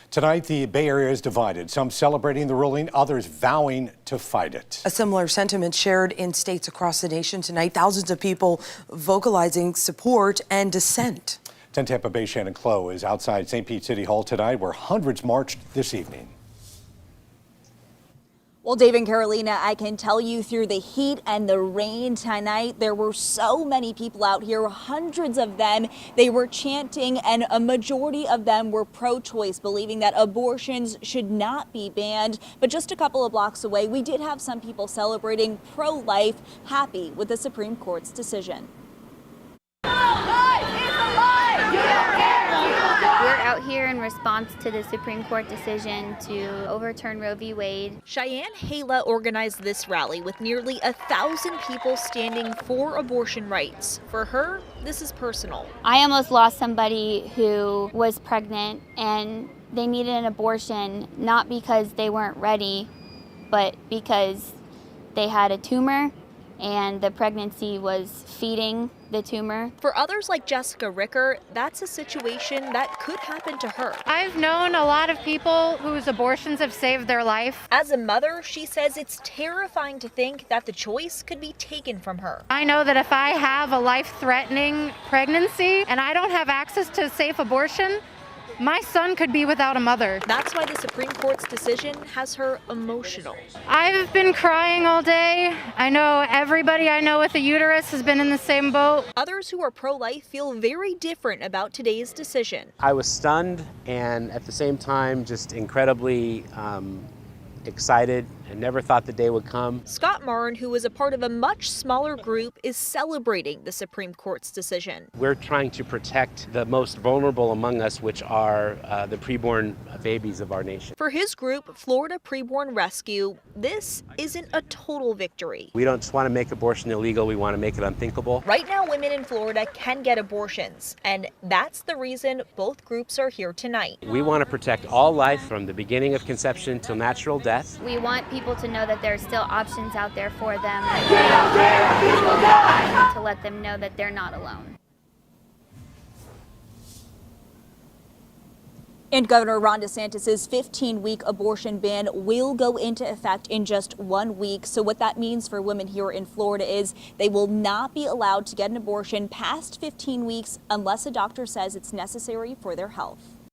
Tonight, the Bay Area is divided, some celebrating the ruling, others vowing to fight it. A similar sentiment shared in states across the nation tonight. Thousands of people vocalizing support and dissent. 10 Tampa Bay Shannon Clough is outside St. Pete City Hall tonight, where hundreds marched this evening. Well, Dave and Carolina, I can tell you through the heat and the rain tonight, there were so many people out here, hundreds of them. They were chanting, and a majority of them were pro-choice, believing that abortions should not be banned. But just a couple of blocks away, we did have some people celebrating pro-life, happy with the Supreme Court's decision. We're out here in response to the Supreme Court decision to overturn Roe v. Wade. Cheyenne Hala organized this rally with nearly 1,000 people standing for abortion rights. For her, this is personal. I almost lost somebody who was pregnant and they needed an abortion, not because they weren't ready, but because they had a tumor and the pregnancy was feeding the tumor. For others like Jessica Ricker, that's a situation that could happen to her. I've known a lot of people whose abortions have saved their life. As a mother, she says it's terrifying to think that the choice could be taken from her. I know that if I have a life-threatening pregnancy and I don't have access to safe abortion, my son could be without a mother. That's why the Supreme Court's decision has her emotional. I've been crying all day. I know everybody I know with a uterus has been in the same boat. Others who are pro-life feel very different about today's decision. I was stunned and at the same time just incredibly excited and never thought the day would come. Scott Marn, who is a part of a much smaller group, is celebrating the Supreme Court's decision. We're trying to protect the most vulnerable among us, which are the preborn babies of our nation. For his group, Florida Preborn Rescue, this isn't a total victory. We don't just want to make abortion illegal, we want to make it unthinkable. Right now, women in Florida can get abortions, and that's the reason both groups are here tonight. We want to protect all life from the beginning of conception till natural death. We want people to know that there are still options out there for them, to let them know that they're not alone. And Governor Ron DeSantis' 15-week abortion ban will go into effect in just 1 week. So what that means for women here in Florida is they will not be allowed to get an abortion past 15 weeks unless a doctor says it's necessary for their health.